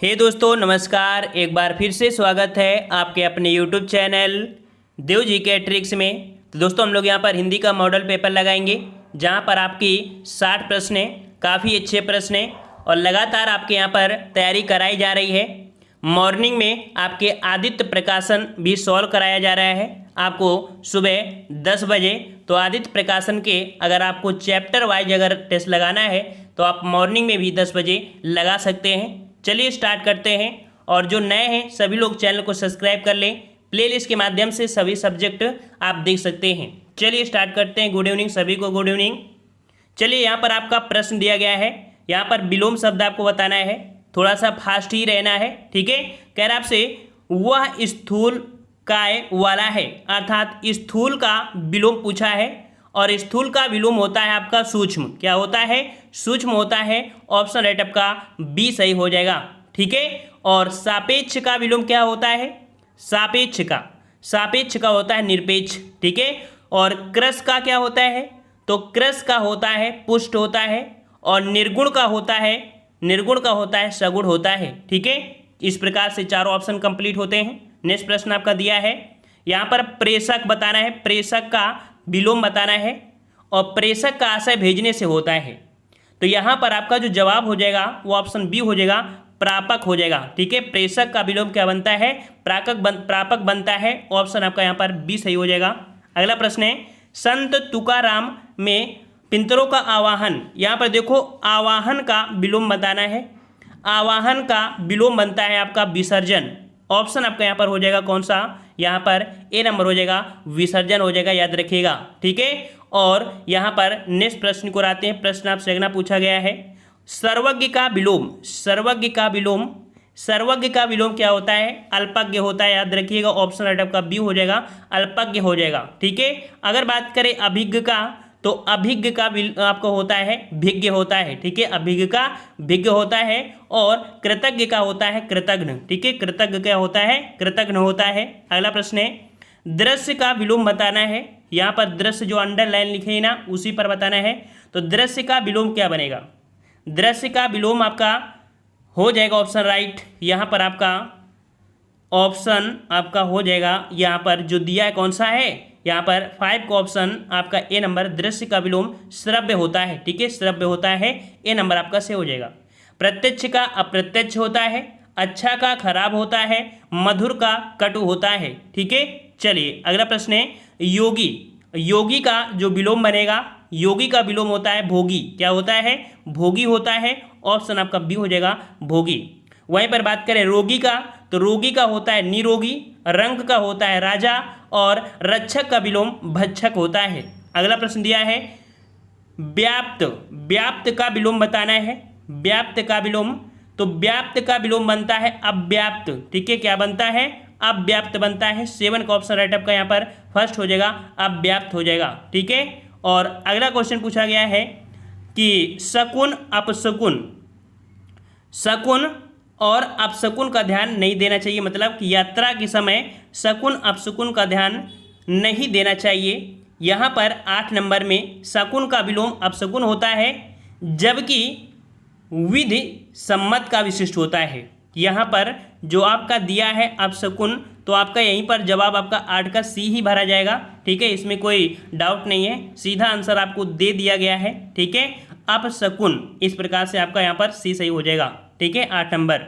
हे दोस्तों नमस्कार। एक बार फिर से स्वागत है आपके अपने यूट्यूब चैनल देव जी के ट्रिक्स में। तो दोस्तों हम लोग यहाँ पर हिंदी का मॉडल पेपर लगाएंगे जहाँ पर आपकी 60 प्रश्न हैं, काफ़ी अच्छे प्रश्न हैं और लगातार आपके यहाँ पर तैयारी कराई जा रही है। मॉर्निंग में आपके आदित्य प्रकाशन भी सॉल्व कराया जा रहा है आपको सुबह 10 बजे। तो आदित्य प्रकाशन के अगर आपको चैप्टर वाइज अगर टेस्ट लगाना है तो आप मॉर्निंग में भी 10 बजे लगा सकते हैं। चलिए स्टार्ट करते हैं। और जो नए हैं सभी लोग चैनल को सब्सक्राइब कर लें। प्लेलिस्ट के माध्यम से सभी सब्जेक्ट आप देख सकते हैं। चलिए स्टार्ट करते हैं। गुड इवनिंग सभी को, गुड इवनिंग। चलिए यहाँ पर आपका प्रश्न दिया गया है, यहाँ पर विलोम शब्द आपको बताना है, थोड़ा सा फास्ट ही रहना है, ठीक है। कह रहा आपसे वह स्थूल काय वाला है, अर्थात स्थूल का विलोम पूछा है और स्थूल का विलोम होता है आपका सूक्ष्म। क्या होता है? सूक्ष्म होता है। ऑप्शन राइट आपका बी सही हो जाएगा, ठीक है। और सापेक्ष का विलोम क्या होता है? सापेक्ष का होता है निरपेक्ष, ठीक है। और क्रस का क्या होता है? तो क्रस का होता है पुष्ट होता है। और निर्गुण का होता है सगुण होता है, ठीक है। इस प्रकार से चारों ऑप्शन कंप्लीट होते हैं। नेक्स्ट प्रश्न आपका दिया है, यहाँ पर प्रेषक बताना है, प्रेषक का विलोम बताना है और प्रेषक का आशय भेजने से होता है। तो यहाँ पर आपका जो जवाब हो जाएगा वो ऑप्शन बी हो जाएगा, प्रापक हो जाएगा, ठीक है। प्रेषक का विलोम क्या बनता है? प्रापक बनता है। ऑप्शन आपका यहाँ पर बी सही हो जाएगा। अगला प्रश्न है, संत तुकाराम में पिंतरों का आवाहन। यहाँ पर देखो आवाहन का विलोम बताना है। आवाहन का विलोम बनता है आपका विसर्जन। ऑप्शन आपका यहाँ पर हो जाएगा कौन सा? यहाँ पर ए नंबर हो जाएगा, विसर्जन हो जाएगा, याद रखिएगा, ठीक है। और यहाँ पर नेक्स्ट प्रश्न को आते हैं। प्रश्न आपसे अगला पूछा गया है, सर्वज्ञ का विलोम क्या होता है? अल्पज्ञ होता है, याद रखिएगा। ऑप्शन राइट आपका बी हो जाएगा, अल्पज्ञ हो जाएगा, ठीक है। अगर बात करें अभिज्ञ का, तो अभिज्ञ का आपको होता है भिज्ञ होता है, ठीक है। अभिज्ञ का भिज्ञ होता है। और कृतज्ञ का होता है कृतघ्न, ठीक है। कृतज्ञ क्या होता है? कृतघ्न होता है। अगला प्रश्न है, दृश्य का विलोम बताना है। यहाँ पर दृश्य जो अंडरलाइन लिखे हैं ना उसी पर बताना है। तो दृश्य का विलोम क्या बनेगा? दृश्य का विलोम आपका हो जाएगा ऑप्शन राइट। यहाँ पर आपका ऑप्शन आपका हो जाएगा, यहाँ पर जो दिया है कौन सा है? यहाँ पर 5 का ऑप्शन आपका ए नंबर, दृश्य का विलोम श्रव्य होता है, ठीक है। श्रव्य होता है, ए नंबर आपका से हो जाएगा। प्रत्यक्ष का अप्रत्यक्ष होता है, अच्छा का खराब होता है, मधुर का कटु होता है, ठीक है। चलिए अगला प्रश्न है, योगी का जो विलोम बनेगा, योगी का विलोम होता है भोगी। क्या होता है? भोगी होता है। ऑप्शन आपका बी हो जाएगा, भोगी। वहीं पर बात करें रोगी का, तो रोगी का होता है निरोगी, रंग का होता है राजा और रक्षक का विलोम भक्षक होता है। अगला प्रश्न दिया है, व्याप्त का विलोम बताना है। व्याप्त का विलोम, तो व्याप्त का विलोम बनता है अव्याप्त, ठीक है। क्या बनता है? अव्याप्त बनता है। 7 का ऑप्शन राइट आपका यहाँ पर फर्स्ट हो जाएगा, अव्याप्त हो जाएगा, ठीक है। और अगला क्वेश्चन पूछा गया है कि शकुन और अपशकुन का ध्यान नहीं देना चाहिए, मतलब कि यात्रा के समय शकुन अपशकुन का ध्यान नहीं देना चाहिए। यहाँ पर 8 नंबर में शकुन का विलोम अपशकुन होता है, जबकि विधि सम्मत का विशिष्ट होता है। यहाँ पर जो आपका दिया है अपशकुन, तो आपका यहीं पर जवाब आपका 8 का सी ही भरा जाएगा, ठीक है। इसमें कोई डाउट नहीं है, सीधा आंसर आपको दे दिया गया है, ठीक है। अपशकुन, इस प्रकार से आपका यहाँ पर सी सही हो जाएगा, ठीक है, 8 नंबर।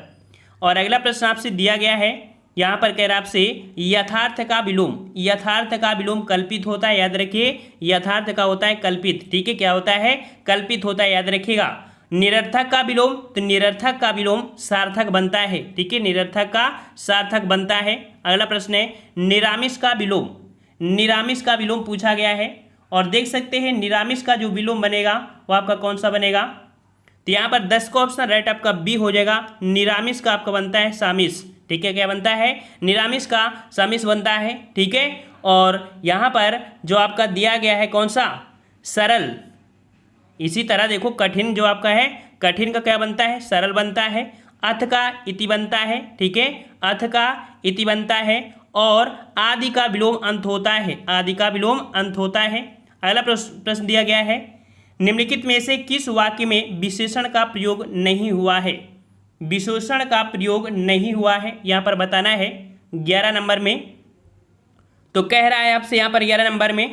और अगला प्रश्न आपसे दिया गया है, यहाँ पर कह रहा आपसे यथार्थ का विलोम कल्पित होता है, याद रखिए। यथार्थ का होता है कल्पित, ठीक है। क्या होता है? कल्पित होता है, याद रखिएगा। निरर्थक का विलोम, तो निरर्थक का विलोम सार्थक बनता है, ठीक है। निरर्थक का सार्थक बनता है। अगला प्रश्न है, निरामिष का विलोम पूछा गया है और देख सकते हैं निरामिष का जो विलोम बनेगा वो आपका कौन सा बनेगा? तो यहाँ पर 10 का ऑप्शन राइट आपका बी हो जाएगा। निरामिष का आपका बनता है सामिष, ठीक है। क्या बनता है? निरामिष का सामिष बनता है, ठीक है। और यहाँ पर जो आपका दिया गया है कौन सा? सरल। इसी तरह देखो कठिन जो आपका है, कठिन का क्या बनता है? सरल बनता है। अथ का इति बनता है, ठीक है। अथ का इति बनता है। और आदि का विलोम अंत होता है, आदि का विलोम अंत होता है। अगला प्रश्न दिया गया है, निम्नलिखित में से किस वाक्य में विशेषण का प्रयोग नहीं हुआ है? विशेषण का प्रयोग नहीं हुआ है, यहाँ पर बताना है 11 नंबर में। तो कह रहा है आपसे यहाँ पर 11 नंबर में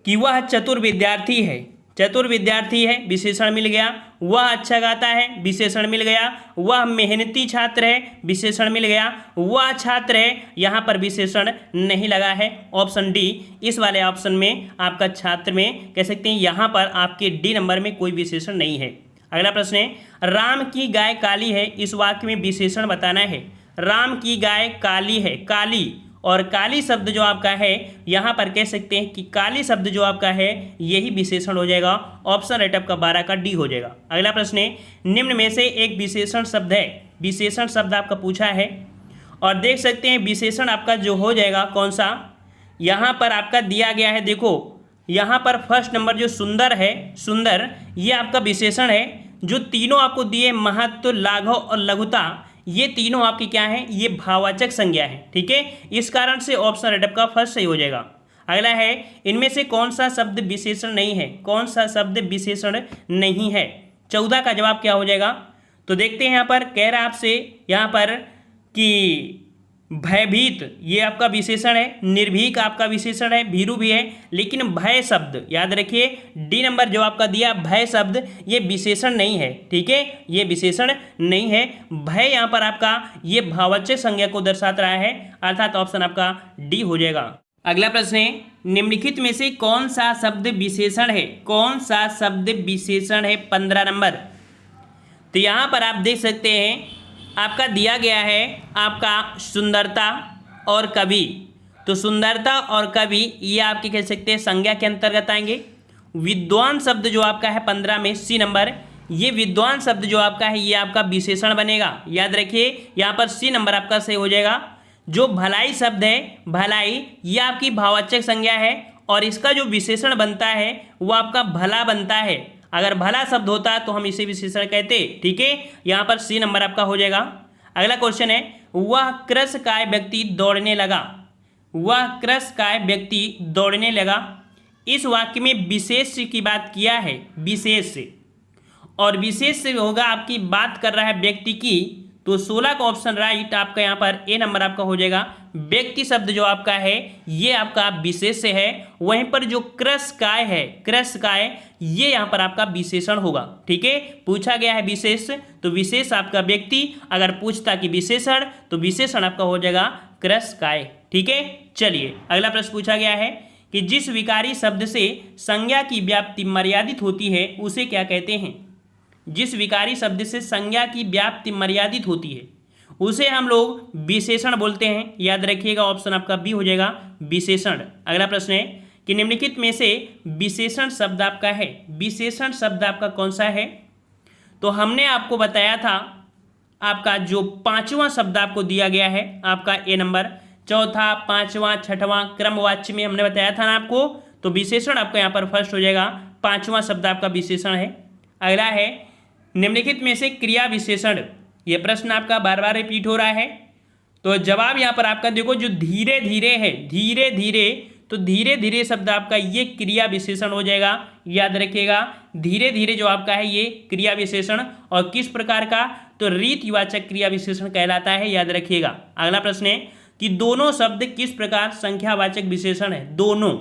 कि वह चतुर विद्यार्थी है, चतुर विद्यार्थी है, विशेषण मिल गया। वह अच्छा गाता है, विशेषण मिल गया। वह मेहनती छात्र है, विशेषण मिल गया। वह छात्र है, यहाँ पर विशेषण नहीं लगा है। ऑप्शन डी, इस वाले ऑप्शन में आपका छात्र में कह सकते हैं, यहाँ पर आपके डी नंबर में कोई विशेषण नहीं है। अगला प्रश्न है, राम की गाय काली है, इस वाक्य में विशेषण बताना है। राम की गाय काली है, काली और काली शब्द जो आपका है, यहाँ पर कह सकते हैं कि काली शब्द जो आपका है यही विशेषण हो जाएगा। ऑप्शन राइट आपका 12 का डी हो जाएगा। अगला प्रश्न है, निम्न में से एक विशेषण शब्द है, विशेषण शब्द आपका पूछा है और देख सकते हैं विशेषण आपका जो हो जाएगा कौन सा, यहाँ पर आपका दिया गया है। देखो यहाँ पर फर्स्ट नंबर जो सुंदर है, सुंदर ये आपका विशेषण है। जो तीनों आपको दिए महत्व, लाघव और लघुता, ये तीनों आपकी क्या है, ये भाववाचक संज्ञा है। ठीक है, इस कारण से ऑप्शन राइट आपका फर्स्ट सही हो जाएगा। अगला है, इनमें से कौन सा शब्द विशेषण नहीं है, कौन सा शब्द विशेषण नहीं है। 14 का जवाब क्या हो जाएगा, तो देखते हैं। यहाँ पर कह रहा है आपसे यहाँ पर कि भयभीत ये आपका विशेषण है, निर्भीक आपका विशेषण है, भीरू भी है, लेकिन भय शब्द याद रखिए, डी नंबर जो आपका दिया भय शब्द ये विशेषण नहीं है। ठीक है, ये विशेषण नहीं है। भय यहाँ पर आपका ये भाववाचक संज्ञा को दर्शाता रहा है, अर्थात ऑप्शन आपका डी हो जाएगा। अगला प्रश्न है, निम्नलिखित में से कौन सा शब्द विशेषण है, कौन सा शब्द विशेषण है। 15 नंबर, तो यहाँ पर आप देख सकते हैं आपका दिया गया है आपका सुंदरता और कवि। तो सुंदरता और कवि ये आपके कह सकते हैं संज्ञा के अंतर्गत आएंगे। विद्वान शब्द जो आपका है 15 में सी नंबर, ये विद्वान शब्द जो आपका है ये आपका विशेषण बनेगा। याद रखिए यहाँ पर सी नंबर आपका सही हो जाएगा। जो भलाई शब्द है, भलाई ये आपकी भाववाचक संज्ञा है और इसका जो विशेषण बनता है वो आपका भला बनता है। अगर भला शब्द होता तो हम इसे विशेषण कहते। ठीक है, यहाँ पर सी नंबर आपका हो जाएगा। अगला क्वेश्चन है, वह कृशकाय व्यक्ति दौड़ने लगा, वह कृशकाय व्यक्ति दौड़ने लगा। इस वाक्य में विशेष की बात किया है, विशेष से, और विशेष से होगा आपकी बात कर रहा है व्यक्ति की। तो 16 का ऑप्शन राइट आपका यहाँ पर ए नंबर आपका हो जाएगा। व्यक्ति शब्द जो आपका है ये आपका विशेष से है, वहीं पर जो कृशकाय है, कृशकाय ये यहाँ पर आपका विशेषण होगा। ठीक है, पूछा गया है विशेष, तो विशेष आपका व्यक्ति, अगर पूछता कि विशेषण तो विशेषण आपका हो जाएगा कृशकाय। ठीक है, चलिए अगला प्रश्न पूछा गया है कि जिस विकारी शब्द से संज्ञा की व्याप्ति मर्यादित होती है उसे क्या कहते हैं। जिस विकारी शब्द से संज्ञा की व्याप्ति मर्यादित होती है उसे हम लोग विशेषण बोलते हैं। याद रखिएगा ऑप्शन आपका बी हो जाएगा, विशेषण। अगला प्रश्न है कि निम्नलिखित में से विशेषण शब्द आपका है, विशेषण शब्द आपका कौन सा है। तो हमने आपको बताया था आपका जो 5वां शब्द आपको दिया गया है आपका ए नंबर, चौथा, 5वां, 6वां क्रमवाच्य में हमने बताया था ना आपको। तो विशेषण आपका यहाँ पर फर्स्ट हो जाएगा, 5वां शब्द आपका विशेषण है। अगला है, निम्नलिखित में से क्रिया विशेषण, ये प्रश्न आपका बार बार रिपीट हो रहा है। तो जवाब यहाँ पर आपका देखो, जो धीरे धीरे है, धीरे धीरे, तो धीरे धीरे शब्द आपका ये क्रिया विशेषण हो जाएगा। याद रखिएगा धीरे धीरे जो आपका है ये क्रिया विशेषण, और किस प्रकार का, तो रीतिवाचक क्रिया विशेषण कहलाता है। याद रखिएगा। अगला प्रश्न है कि दोनों शब्द किस प्रकार संख्यावाचक विशेषण है। दोनों,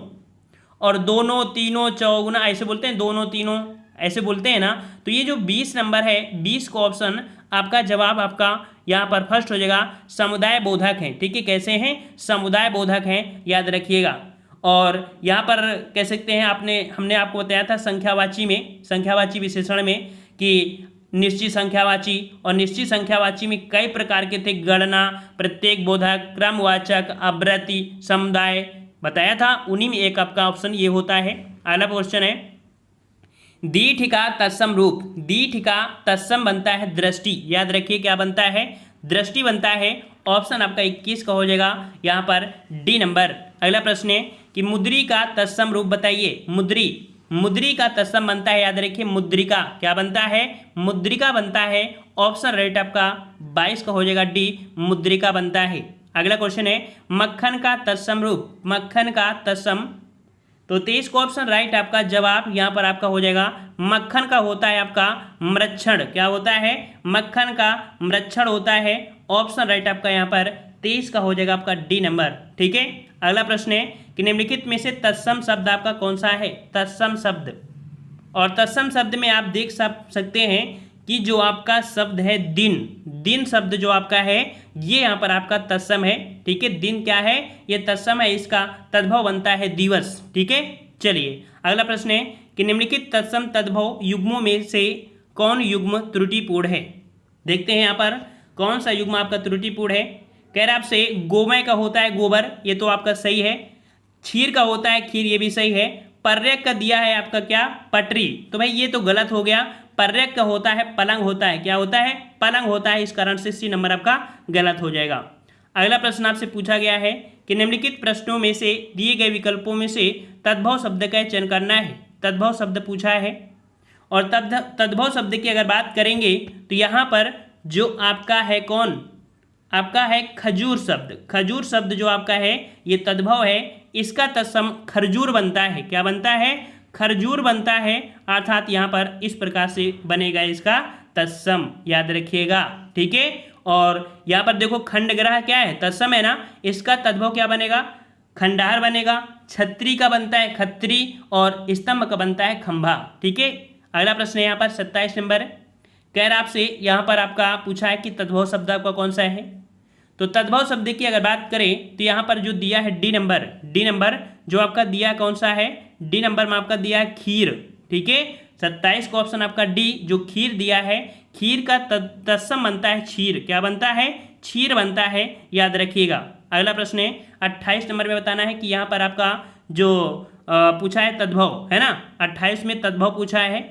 और दोनों, तीनों, चौगुना ऐसे बोलते हैं, दोनों, तीनों ऐसे बोलते हैं ना। तो ये जो 20 नंबर है, 20 का ऑप्शन आपका जवाब आपका यहाँ पर फर्स्ट हो जाएगा, समुदाय बोधक हैं। ठीक है, कैसे हैं, समुदाय बोधक हैं, याद रखिएगा। और यहाँ पर कह सकते हैं हमने आपको बताया था संख्यावाची में, संख्यावाची विशेषण में कि निश्चित संख्यावाची, और निश्चित संख्यावाची में कई प्रकार के थे, गणना, प्रत्येक बोधक, क्रमवाचक, आवृत्ति, समुदाय बताया था। उन्हीं में एक आपका ऑप्शन ये होता है। अगला क्वेश्चन है, दीठ का तत्सम रूप, दीठ का तत्सम बनता है दृष्टि। याद रखिए क्या बनता है, दृष्टि बनता है। ऑप्शन आपका 21 का हो जाएगा यहाँ पर डी नंबर। अगला प्रश्न है कि मुद्री का तत्सम रूप बताइए। मुद्री, मुद्री का तत्सम बनता है, याद रखिए मुद्रिका, क्या बनता है, मुद्रिका बनता है। ऑप्शन राइट आपका 22 का हो जाएगा डी, मुद्रिका बनता है। अगला क्वेश्चन है, मक्खन का तत्सम रूप, मक्खन का तत्सम तो 23 का ऑप्शन राइट आपका जवाब यहाँ पर आपका हो जाएगा मक्खन का होता है आपका मृक्षण। क्या होता है? मक्खन का मृक्षण होता है। ऑप्शन राइट आपका यहाँ पर 23 का हो जाएगा आपका डी नंबर। ठीक है, अगला प्रश्न है कि निम्नलिखित में से तत्सम शब्द आपका कौन सा है? तत्सम शब्द। और तत्सम शब्द में आप देख सकते हैं कि जो आपका शब्द है दिन, दिन शब्द जो आपका है ये यहाँ पर आपका तत्सम है। ठीक है, दिन क्या है? ये तत्सम है, इसका तद्भव बनता है दिवस। ठीक है, चलिए अगला प्रश्न है कि निम्नलिखित तत्सम तद्भव युग्मों में से कौन युग्म त्रुटिपूर्ण है? देखते हैं यहाँ पर कौन सा युग्म आपका त्रुटिपूर्ण है। कह रहा आपसे गोमय का होता है गोबर, ये तो आपका सही है। क्षीर का होता है खीर, ये भी सही है। पर्यक का दिया है आपका क्या? पटरी, तो भाई ये तो गलत हो गया। पर्यक का होता है पलंग होता है। क्या होता है? पलंग होता है। इस कारण से सी नंबर आपका गलत हो जाएगा। अगला प्रश्न आपसे पूछा गया है कि निम्नलिखित प्रश्नों में से दिए गए विकल्पों में से तद्भव शब्द का चयन करना है। तद्भव शब्द पूछा है और तद्भव शब्द की अगर बात करेंगे तो यहाँ पर जो आपका है कौन? आपका है खजूर शब्द। खजूर शब्द जो आपका है ये तद्भव है, इसका तत्सम खरजूर बनता है। क्या बनता है? खरजूर बनता है। अर्थात यहाँ पर इस प्रकार से बनेगा इसका तत्सम, याद रखिएगा। ठीक है, और यहाँ पर देखो खंडग्राह क्या है? तत्सम है ना, इसका तद्भव क्या बनेगा? खंडहार बनेगा। छत्री का बनता है खत्री और स्तंभ का बनता है खंभा। ठीक है, अगला प्रश्न है यहाँ पर 27 नंबर। कह रहा आपसे यहाँ पर आपका पूछा है कि तद्भव शब्द आपका कौन सा है। तो तद्भव शब्द की अगर बात करें तो यहाँ पर जो दिया है डी नंबर, डी नंबर जो आपका दिया कौन सा है? डी नंबर में आपका दिया है खीर। ठीक है, 27 का ऑप्शन आपका डी जो खीर दिया है, खीर का तत्सम बनता है क्षीर। क्या बनता है? क्षीर बनता है, याद रखिएगा। अगला प्रश्न है 28 नंबर में बताना है कि यहाँ पर आपका जो पूछा है तद्भव है ना, 28 में तद्भव पूछा है,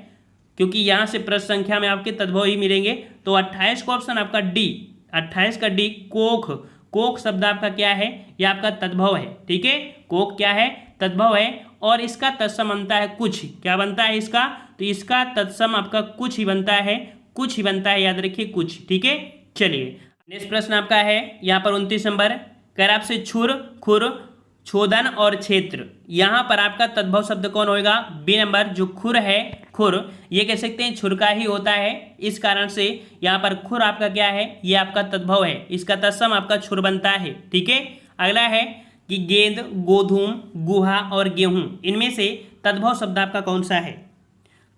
क्योंकि यहाँ से प्रश्न संख्या में आपके तद्भव ही मिलेंगे। तो 28 का ऑप्शन आपका डी, 28 का डी कोख। कोख शब्द आपका क्या है? यह आपका तद्भव है। ठीक है, कोख क्या है? तद्भव है और इसका तत्सम बनता है कुछ। क्या बनता है इसका? तो इसका तत्सम आपका कुछ ही बनता है, कुछ ही बनता है, याद रखिए कुछ। ठीक है, चलिए नेक्स्ट प्रश्न आपका है यहाँ पर 29 नंबर। कह रहा आपसे छुर, खुर, छोदन और क्षेत्र। यहाँ पर आपका तद्भव शब्द कौन होएगा? बी नंबर जो खुर है, खुर, ये कह सकते हैं छुर का ही होता है। इस कारण से यहाँ पर खुर आपका क्या है? ये आपका तद्भव है, इसका तत्सम आपका छुर बनता है। ठीक है, अगला है कि गेंद, गोधूम, गुहा और गेहूं, इनमें से तद्भव शब्द आपका कौन सा है?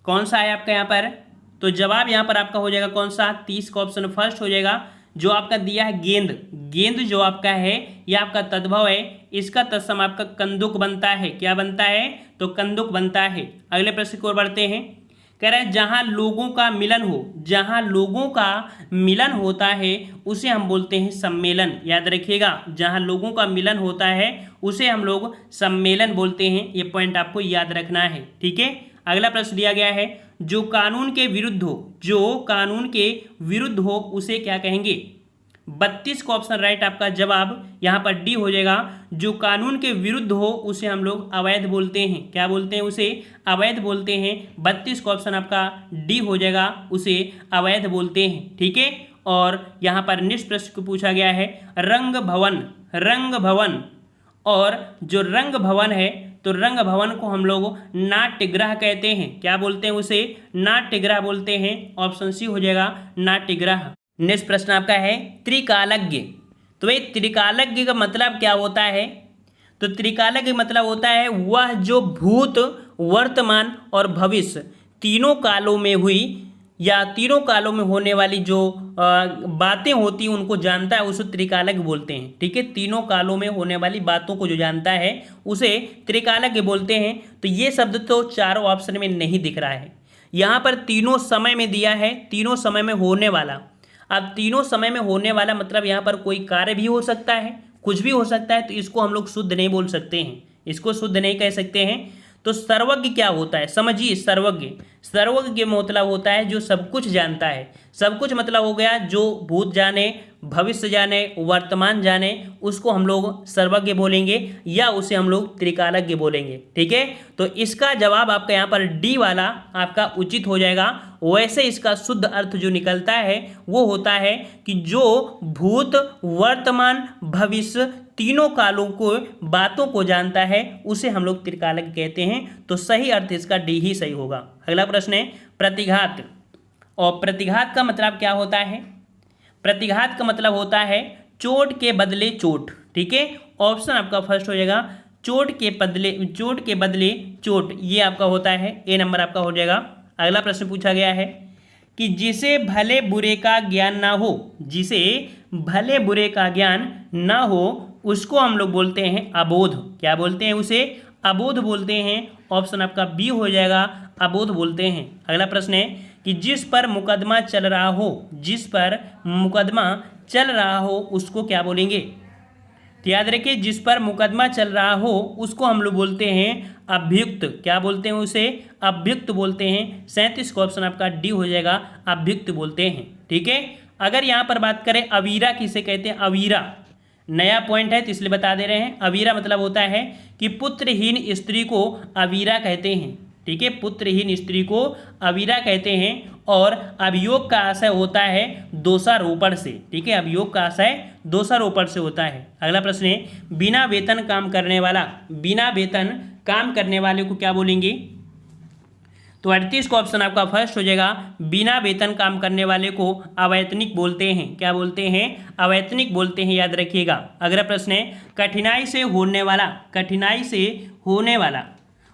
कौन सा है आपका यहाँ पर? तो जवाब यहाँ पर आपका हो जाएगा कौन सा? 30 का ऑप्शन फर्स्ट हो जाएगा। जो आपका दिया है गेंद, गेंद जो आपका है यह आपका तद्भव है, इसका तत्सम आपका कंदुक बनता है। क्या बनता है? तो कंदुक बनता है। अगले प्रश्न की ओर बढ़ते हैं। कह रहा है जहाँ लोगों का मिलन हो, जहाँ लोगों का मिलन होता है उसे हम बोलते हैं सम्मेलन। याद रखिएगा, जहाँ लोगों का मिलन होता है उसे हम लोग सम्मेलन बोलते हैं। ये पॉइंट आपको याद रखना है। ठीक है, अगला प्रश्न दिया गया है जो कानून के विरुद्ध हो, जो कानून के विरुद्ध हो उसे क्या कहेंगे? 32 का ऑप्शन राइट आपका जवाब यहाँ पर डी हो जाएगा। जो कानून के विरुद्ध हो उसे हम लोग अवैध बोलते हैं। क्या बोलते हैं? उसे अवैध बोलते हैं। 32 का ऑप्शन आपका डी हो जाएगा, उसे अवैध बोलते हैं। ठीक है, और यहाँ पर नेक्स्ट प्रश्न को पूछा गया है रंग भवन, रंग भवन, और जो रंग भवन है तो रंग भवन को हम लोग नाट्यगृह कहते हैं। क्या बोलते हैं? उसे नाट्यगृह बोलते हैं। ऑप्शन सी हो जाएगा नाट्यगृह। नेक्स्ट प्रश्न आपका है त्रिकालज्ञ। तो ये त्रिकालज्ञ का मतलब क्या होता है? तो त्रिकालज्ञ मतलब होता है वह जो भूत, वर्तमान और भविष्य तीनों कालों में हुई या तीनों कालों में होने वाली जो बातें होती हैं उनको जानता है, उसे त्रिकालज्ञ बोलते हैं। ठीक है, तीनों कालों में होने वाली बातों को जो जानता है उसे त्रिकालज्ञ बोलते हैं। तो ये शब्द तो चारों ऑप्शन में नहीं दिख रहा है, यहाँ पर तीनों समय में दिया है, तीनों समय में होने वाला। अब तीनों समय में होने वाला मतलब यहाँ पर कोई कार्य भी हो सकता है, कुछ भी हो सकता है, तो इसको हम लोग शुद्ध नहीं बोल सकते हैं, इसको शुद्ध नहीं कह सकते हैं। तो सर्वज्ञ क्या होता है? समझिए, सर्वज्ञ, सर्वज्ञ मतलब होता है जो सब कुछ जानता है। सब कुछ मतलब हो गया जो भूत जाने, भविष्य जाने, वर्तमान जाने, उसको हम लोग सर्वज्ञ बोलेंगे या उसे हम लोग त्रिकालज्ञ बोलेंगे। ठीक है, तो इसका जवाब आपका यहाँ पर डी वाला आपका उचित हो जाएगा। वैसे इसका शुद्ध अर्थ जो निकलता है वो होता है कि जो भूत, वर्तमान, भविष्य तीनों कालों को बातों को जानता है उसे हम लोग त्रिकालज्ञ कहते हैं। तो सही अर्थ इसका डी ही सही होगा। अगला प्रश्न है प्रतिघात। और प्रतिघात का मतलब क्या होता है? प्रतिघात का मतलब होता है चोट के बदले चोट। ठीक है, ऑप्शन आपका फर्स्ट हो जाएगा चोट के बदले चोट, ये आपका होता है, ए नंबर आपका हो जाएगा। अगला प्रश्न पूछा गया है कि जिसे भले बुरे का ज्ञान ना हो, जिसे भले बुरे का ज्ञान ना हो उसको हम लोग बोलते हैं अबोध। क्या बोलते हैं? उसे अबोध बोलते हैं। ऑप्शन आपका बी हो जाएगा, अबोध बोलते हैं। अगला प्रश्न है कि जिस पर मुकदमा चल रहा हो, जिस पर मुकदमा चल रहा हो उसको क्या बोलेंगे? तो याद रखिए जिस पर मुकदमा चल रहा हो उसको हम लोग बोलते हैं अभियुक्त। क्या बोलते हैं? उसे अभियुक्त बोलते हैं। 37 का ऑप्शन आपका डी हो जाएगा, अभियुक्त बोलते हैं। ठीक है, अगर यहाँ पर बात करें अवीरा किसे कहते हैं? अवीरा नया पॉइंट है तो इसलिए बता दे रहे हैं। अवीरा मतलब होता है कि पुत्रहीन स्त्री को अवीरा कहते हैं। ठीक है, पुत्रहीन स्त्री को अवीरा कहते हैं। और अभियोग का आशय होता है दोषारोपण से। ठीक है, अभियोग का आशय दोषारोपण से होता है। अगला प्रश्न है बिना वेतन काम करने वाला, बिना वेतन काम करने वाले को क्या बोलेंगे? तो 38 का ऑप्शन आपका फर्स्ट हो जाएगा, बिना वेतन काम करने वाले को अवैतनिक बोलते हैं। क्या बोलते हैं? अवैतनिक बोलते हैं, याद रखिएगा। अगला प्रश्न है कठिनाई से होने वाला, कठिनाई से होने वाला,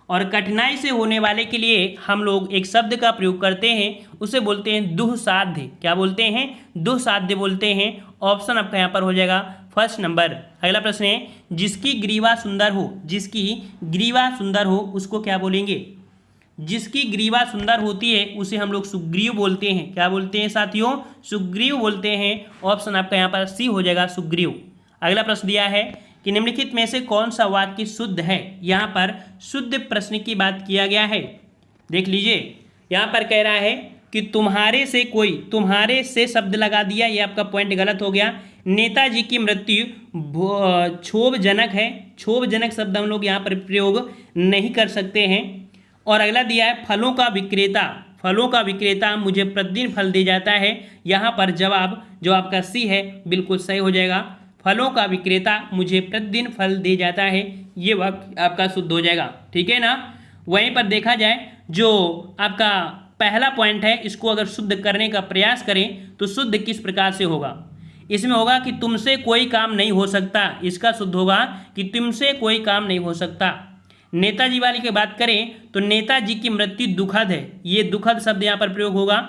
और कठिनाई से होने वाले के लिए हम लोग एक शब्द का प्रयोग करते हैं, उसे बोलते हैं दुःसाध्य। क्या बोलते हैं? दुःसाध्य बोलते हैं। ऑप्शन आपका यहाँ पर हो जाएगा फर्स्ट नंबर। अगला प्रश्न है जिसकी ग्रीवा सुंदर हो, जिसकी ग्रीवा सुंदर हो उसको क्या बोलेंगे? जिसकी ग्रीवा सुंदर होती है उसे हम लोग सुग्रीव बोलते हैं। क्या बोलते हैं साथियों? सुग्रीव बोलते हैं। ऑप्शन आपका यहाँ पर सी हो जाएगा, सुग्रीव। अगला प्रश्न दिया है कि निम्नलिखित में से कौन सा वाक्य शुद्ध है? यहाँ पर शुद्ध प्रश्न की बात किया गया है। देख लीजिए, यहाँ पर कह रहा है कि तुम्हारे से कोई, तुम्हारे से शब्द लगा दिया, ये आपका पॉइंट गलत हो गया। नेताजी की मृत्यु क्षोभजनक है, क्षोभजनक शब्द हम लोग यहाँ पर प्रयोग नहीं कर सकते हैं। और अगला दिया है फलों का विक्रेता, फलों का विक्रेता मुझे प्रतिदिन फल दे जाता है। यहाँ पर जवाब जो आपका सी है बिल्कुल सही हो जाएगा। फलों का विक्रेता मुझे प्रतिदिन फल दे जाता है, ये वाक्य आपका शुद्ध हो जाएगा। ठीक है ना। वहीं पर देखा जाए जो आपका पहला पॉइंट है, इसको अगर शुद्ध करने का प्रयास करें तो शुद्ध किस प्रकार से होगा? इसमें होगा कि तुमसे कोई काम नहीं हो सकता, इसका शुद्ध होगा कि तुमसे कोई काम नहीं हो सकता। नेताजी वाली की बात करें तो नेताजी की मृत्यु दुखद है, ये दुखद शब्द यहाँ पर प्रयोग होगा।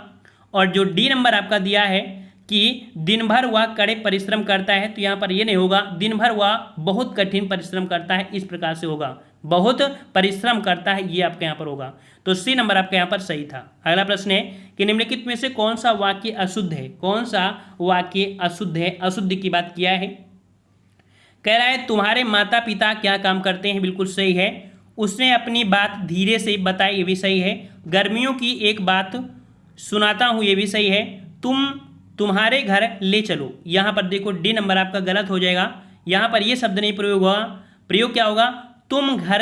और जो डी नंबर आपका दिया है कि दिन भर वह कड़े परिश्रम करता है, तो यहाँ पर ये नहीं होगा, दिन भर वह बहुत कठिन परिश्रम करता है, इस प्रकार से होगा, बहुत परिश्रम करता है, ये आपके यहाँ पर होगा। तो सी नंबर आपके यहाँ पर सही था। अगला प्रश्न है कि निम्नलिखित में से कौन सा वाक्य अशुद्ध है? कौन सा वाक्य अशुद्ध है? अशुद्ध की बात किया है। कह रहा है तुम्हारे माता पिता क्या काम करते हैं? बिल्कुल सही है। उसने अपनी बात धीरे से बताई, ये भी सही है। गर्मियों की एक बात सुनाता हूँ, ये भी सही है। तुम्हारे घर ले चलो, यहाँ पर देखो डी नंबर आपका गलत हो जाएगा। यहाँ पर ये शब्द नहीं प्रयोग हुआ, प्रयोग क्या होगा? तुम घर,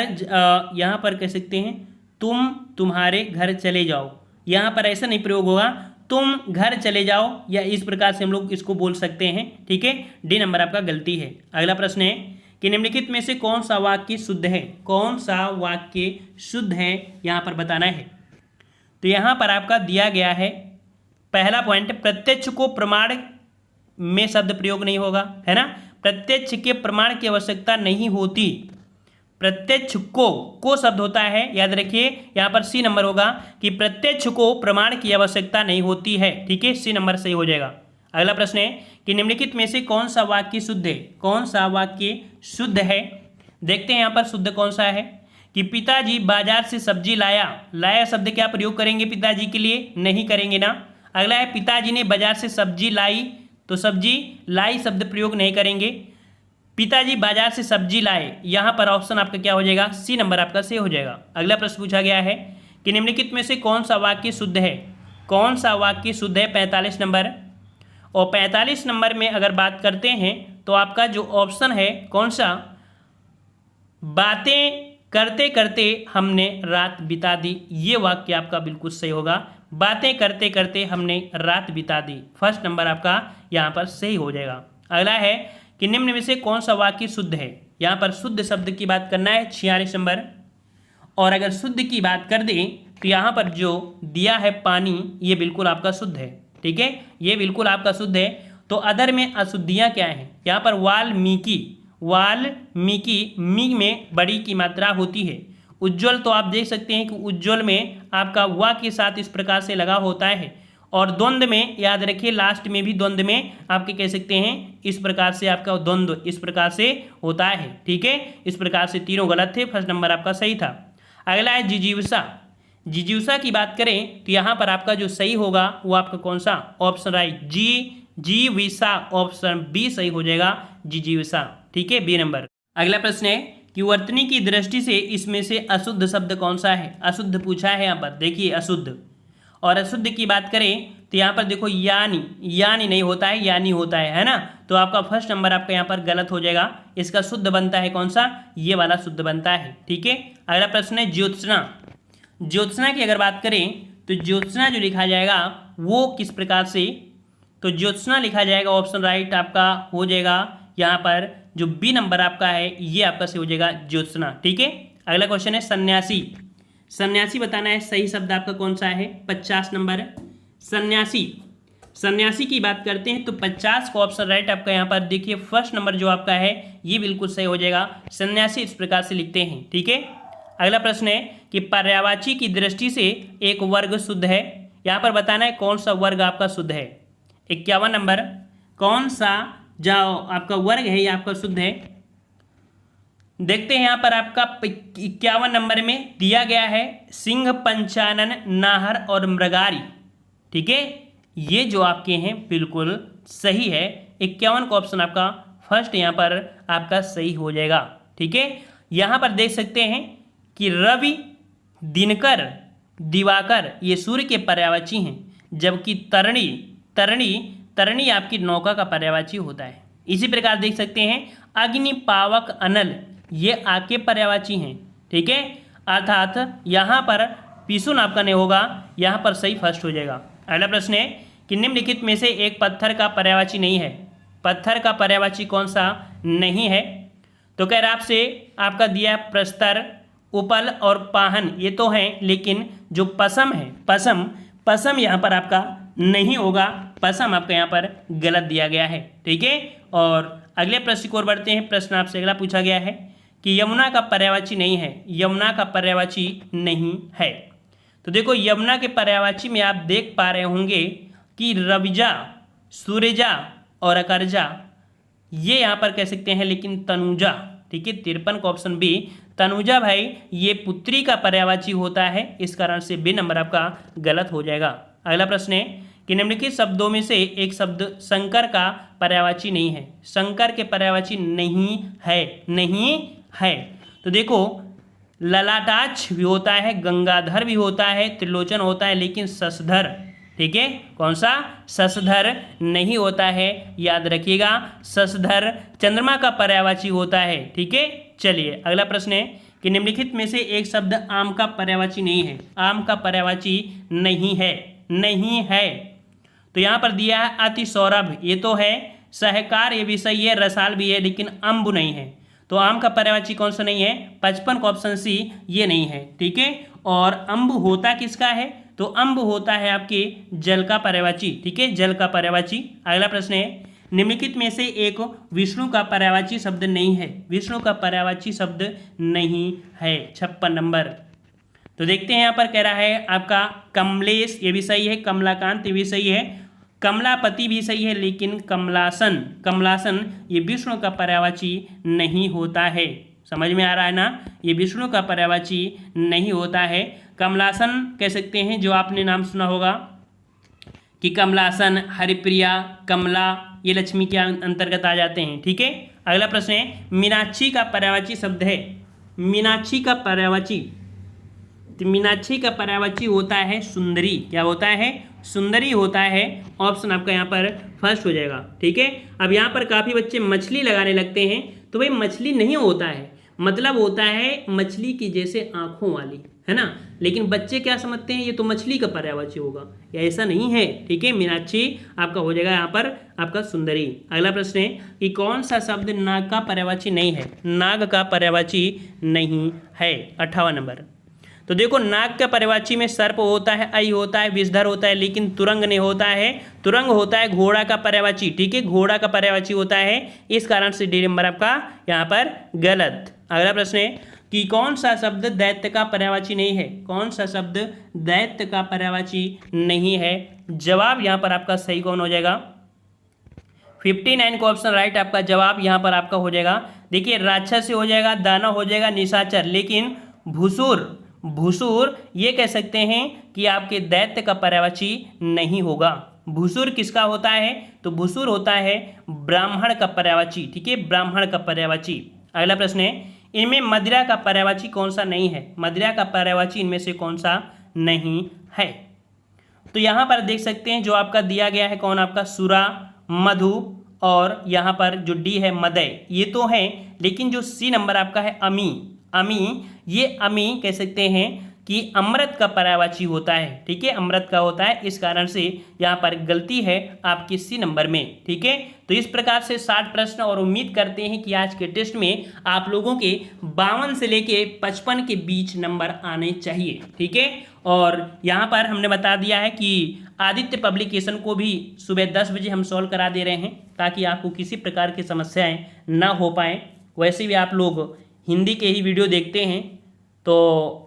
यहाँ पर कह सकते हैं तुम्हारे घर चले जाओ, यहाँ पर ऐसा नहीं प्रयोग होगा, तुम घर चले जाओ, या इस प्रकार से हम लोग इसको बोल सकते हैं। ठीक है, डी नंबर आपका गलती है। अगला प्रश्न है कि निम्नलिखित में से कौन सा वाक्य शुद्ध है? कौन सा वाक्य शुद्ध है यहाँ पर बताना है। तो यहाँ पर आपका दिया गया है पहला पॉइंट, प्रत्यक्ष को प्रमाण में शब्द प्रयोग नहीं होगा, है ना। प्रत्यक्ष के प्रमाण की आवश्यकता नहीं होती, प्रत्यक्ष को शब्द होता है, याद रखिए। यहाँ पर सी नंबर होगा कि प्रत्यक्ष को प्रमाण की आवश्यकता नहीं होती है। ठीक है, सी नंबर सही हो जाएगा। अगला प्रश्न है कि निम्नलिखित में से कौन सा वाक्य शुद्ध है? कौन सा वाक्य शुद्ध है? देखते हैं यहाँ पर शुद्ध कौन सा है कि पिताजी बाजार से सब्जी लाया। लाया शब्द क्या प्रयोग करेंगे पिताजी के लिए? नहीं करेंगे ना। अगला है पिताजी ने बाजार से सब्जी लाई, तो सब्जी लाई शब्द प्रयोग नहीं करेंगे। पिताजी बाजार से सब्जी लाए, यहाँ पर ऑप्शन आपका क्या हो जाएगा? सी नंबर आपका सही हो जाएगा। अगला प्रश्न पूछा गया है कि निम्नलिखित में से कौन सा वाक्य शुद्ध है? कौन सा वाक्य शुद्ध है? 45 नंबर। और 45 नंबर में अगर बात करते हैं तो आपका जो ऑप्शन है कौन सा? बातें करते करते हमने रात बिता दी, ये वाक्य आपका बिल्कुल सही होगा। बातें करते करते हमने रात बिता दी, फर्स्ट नंबर आपका यहाँ पर सही हो जाएगा। अगला है कि निम्न में से कौन सा वाक्य शुद्ध है। यहाँ पर शुद्ध शब्द की बात करना है 46 नंबर। और अगर शुद्ध की बात कर दें तो यहाँ पर जो दिया है पानी, ये बिल्कुल आपका शुद्ध है। ठीक है, ये बिल्कुल आपका शुद्ध है। तो अदर में अशुद्धियाँ क्या हैं। यहाँ पर वाल्मीकि, वाल्मीकि मी में बड़ी की मात्रा होती है। उज्ज्वल तो आप देख सकते हैं कि उज्ज्वल में आपका वा के साथ इस प्रकार से लगा होता है। और द्वंद्व में याद रखिए, लास्ट में भी द्वंद्व में आपके कह सकते हैं इस प्रकार से आपका द्वंद्व इस प्रकार से होता है। ठीक है, इस प्रकार से तीनों गलत थे, फर्स्ट नंबर आपका सही था। अगला है जिजीविषा। जिजीविषा की बात करें तो यहाँ पर आपका जो सही होगा वो आपका कौन सा, ऑप्शन राइट जीविषा, ऑप्शन बी सही हो जाएगा, जिजीविषा। ठीक है, बी नंबर। अगला प्रश्न है कि वर्तनी की दृष्टि से इसमें से अशुद्ध शब्द कौन सा है। अशुद्ध पूछा है यहाँ पर, देखिए अशुद्ध। और अशुद्ध की बात करें तो यहाँ पर देखो यानी, यानी नहीं होता है, यानी होता है ना। तो आपका फर्स्ट नंबर आपका यहाँ पर गलत हो जाएगा। इसका शुद्ध बनता है कौन सा, ये वाला शुद्ध बनता है। ठीक है, अगला प्रश्न है ज्योत्सना। ज्योत्सना की अगर बात करें तो ज्योत्सना जो लिखा जाएगा वो किस प्रकार से, तो ज्योत्सना लिखा जाएगा, ऑप्शन राइट आपका हो जाएगा यहाँ पर जो बी नंबर आपका है, ये आपका से हो जाएगा ज्योत्सना। ठीक है, अगला क्वेश्चन है सन्यासी। सन्यासी बताना है सही शब्द आपका कौन सा है, 50 नंबर। सन्यासी, सन्यासी की बात करते हैं तो 50 का ऑप्शन राइट आपका यहाँ पर देखिए फर्स्ट नंबर जो आपका है ये बिल्कुल सही हो जाएगा। सन्यासी इस प्रकार से लिखते हैं। ठीक है, अगला प्रश्न है कि पर्यायवाची की दृष्टि से एक वर्ग शुद्ध है। यहाँ पर बताना है कौन सा वर्ग आपका शुद्ध है। 51 नंबर, कौन सा जो आपका वर्ग है ये आपका शुद्ध है। देखते हैं यहाँ पर आपका 51 नंबर में दिया गया है सिंह, पंचानन, नाहर और मृगारी। ठीक है, ये जो आपके हैं बिल्कुल सही है। 51 का ऑप्शन आपका फर्स्ट यहाँ पर आपका सही हो जाएगा। ठीक है, यहाँ पर देख सकते हैं कि रवि, दिनकर, दिवाकर ये सूर्य के पर्यायवाची हैं, जबकि तरणी, तरणी, तरणी आपकी नौका का पर्यायवाची होता है। इसी प्रकार देख सकते हैं अग्नि, पावक, अनल ये आपके पर्यायवाची हैं। ठीक है, अर्थात यहाँ पर पिसुन आपका नहीं होगा, यहाँ पर सही फर्स्ट हो जाएगा। अगला प्रश्न है कि निम्नलिखित में से एक पत्थर का पर्यायवाची नहीं है। पत्थर का पर्यायवाची कौन सा नहीं है, तो कह रहा आपसे आपका दिया प्रस्तर, उपल और पाहन ये तो हैं, लेकिन जो पसम है, पसम, पसम यहाँ पर आपका नहीं होगा, पसम आपका यहाँ पर गलत दिया गया है। ठीक है, और अगले प्रश्न की ओर बढ़ते हैं। प्रश्न आपसे अगला पूछा गया है कि यमुना का पर्यायवाची नहीं है। यमुना का पर्यायवाची नहीं है, तो देखो यमुना के पर्यायवाची में आप देख पा रहे होंगे कि रविजा, सूर्यजा और अकरजा ये यहाँ पर कह सकते हैं, लेकिन तनुजा। ठीक है, 53 का ऑप्शन बी तनुजा भाई ये पुत्री का पर्यायवाची होता है, इस कारण से बी नंबर आपका गलत हो जाएगा। अगला प्रश्न है कि निम्नलिखित शब्दों में से एक शब्द शंकर का पर्यायवाची नहीं है। शंकर के पर्यायवाची नहीं है, नहीं है। तो देखो ललाटाक्ष भी होता है, गंगाधर भी होता है, त्रिलोचन होता है, लेकिन शशधर, ठीक है, कौन सा, शशधर नहीं होता है। याद रखिएगा शशधर चंद्रमा का पर्यायवाची होता है। ठीक है, चलिए अगला प्रश्न है कि निम्नलिखित में से एक शब्द आम का पर्यायवाची नहीं है। आम का पर्यायवाची नहीं है, नहीं है। तो यहाँ पर दिया है अति सौरभ, ये तो है, सहकार ये भी सही है, रसाल भी है, लेकिन अम्बु नहीं है। तो आम का पर्यायवाची कौन सा नहीं है, 55 का ऑप्शन सी ये नहीं है। ठीक है, और अम्बु होता किसका है, तो अम्बु होता है आपके जल का पर्यायवाची। ठीक है, जल का पर्यायवाची। अगला प्रश्न है निम्नलिखित में से एक विष्णु का पर्यायवाची शब्द नहीं है। विष्णु का पर्यायवाची शब्द नहीं है, 56 नंबर। तो देखते हैं यहाँ पर कह रहा है आपका कमलेश ये भी सही है, कमलाकांत ये भी सही है, कमलापति भी सही है, लेकिन कमलासन, कमलासन ये विष्णु का पर्यायवाची नहीं होता है। समझ में आ रहा है ना, ये विष्णु का पर्यायवाची नहीं होता है। कमलासन कह सकते हैं, जो आपने नाम सुना होगा कि कमलासन, हरिप्रिया, कमला ये लक्ष्मी के अंतर्गत आ जाते हैं। ठीक है, अगला प्रश्न है मीनाक्षी का पर्यायवाची शब्द है। मीनाक्षी का पर्यायवाची, तो मीनाक्षी का पर्यायवाची होता है सुंदरी। क्या होता है, सुंदरी होता है। ऑप्शन आपका यहाँ पर फर्स्ट हो जाएगा। ठीक है, अब यहाँ पर काफ़ी बच्चे मछली लगाने लगते हैं, तो भाई मछली नहीं होता है, मतलब होता है मछली की जैसे आँखों वाली। है ना। लेकिन बच्चे क्या समझते हैं, ये तो मछली का पर्यायवाची होगा, या ऐसा नहीं है। ठीक है, मीनाक्षी आपका हो जाएगा यहाँ पर आपका सुंदरी। अगला प्रश्न है कि कौन सा शब्द नाग का पर्यायवाची नहीं है। नाग का पर्यायवाची नहीं है। 58 नंबर। तो देखो, नाग का पर्यायवाची में सर्प होता है, ऐ होता है, विषधर होता है, लेकिन तुरंग नहीं होता है। तुरंग होता है घोड़ा का पर्यायवाची। ठीक है, घोड़ा का पर्यायवाची होता है, इस कारण से डी नंबर आपका यहाँ पर गलत। अगला प्रश्न है कि कौन सा शब्द दैत्य का पर्यायवाची नहीं है। कौन सा शब्द दैत्य का पर्यायवाची नहीं है। जवाब यहाँ पर आपका सही कौन हो जाएगा। 59 का ऑप्शन राइट आपका जवाब यहाँ पर आपका हो जाएगा। देखिए, राक्षस से हो जाएगा, दानव हो जाएगा, निशाचर, लेकिन भूसुर, भूसुर ये कह सकते हैं कि आपके दैत्य का पर्यायवाची नहीं होगा। भूसुर किसका होता है, तो भूसुर होता है ब्राह्मण का पर्यायवाची। ठीक है, ब्राह्मण का पर्यायवाची। अगला प्रश्न है, इनमें मदिरा का पर्यायवाची कौन सा नहीं है। मदिरा का पर्यायवाची इनमें से कौन सा नहीं है। तो यहाँ पर देख सकते हैं जो आपका दिया गया है, कौन आपका सुरा, मधु, और यहाँ पर जो डी है मदय, ये तो है। लेकिन जो सी नंबर आपका है अमी, अमी, ये अमी कह सकते हैं कि अमृत का पर्यायवाची होता है। ठीक है, अमृत का होता है, इस कारण से यहाँ पर गलती है आपकी सी नंबर में। ठीक है, तो इस प्रकार से 60 प्रश्न, और उम्मीद करते हैं कि आज के टेस्ट में आप लोगों के 52 से लेके 55 के बीच नंबर आने चाहिए। ठीक है, और यहाँ पर हमने बता दिया है कि आदित्य पब्लिकेशन को भी सुबह 10 बजे हम सॉल्व करा दे रहे हैं, ताकि आपको किसी प्रकार की समस्याएं ना हो पाएँ। वैसे भी आप लोग हिंदी के ही वीडियो देखते हैं, तो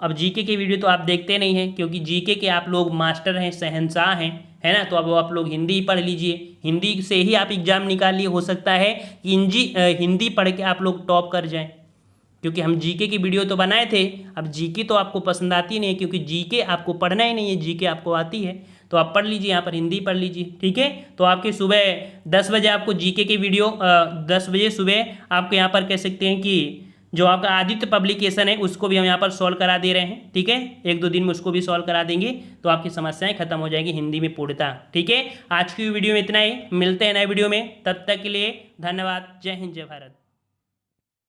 अब जीके के वीडियो तो आप देखते नहीं हैं, क्योंकि जीके के आप लोग मास्टर हैं, शहंशाह हैं, है ना। तो अब आप लोग हिंदी ही पढ़ लीजिए, हिंदी से ही आप एग्जाम निकालिए। हो सकता है कि हिंदी पढ़ के आप लोग टॉप कर जाएं, क्योंकि हम जीके की वीडियो तो बनाए थे। अब जीके तो आपको पसंद आती नहीं है, क्योंकि जीके आपको पढ़ना ही नहीं है, जीके आपको आती है, तो आप पढ़ लीजिए, यहाँ पर हिंदी पढ़ लीजिए। ठीक है, तो आपके सुबह 10 बजे आपको जीके की वीडियो 10 बजे सुबह आपको यहाँ पर कह सकते हैं कि जो आपका आदित्य पब्लिकेशन है उसको भी हम यहाँ पर सॉल्व करा दे रहे हैं। ठीक है, 1-2 दिन में उसको भी सॉल्व करा देंगे, तो आपकी समस्याएं खत्म हो जाएगी हिंदी में पूर्णतः। ठीक है, आज की वीडियो में इतना ही, मिलते हैं नए वीडियो में, तब तक के लिए धन्यवाद। जय हिंद, जय भारत।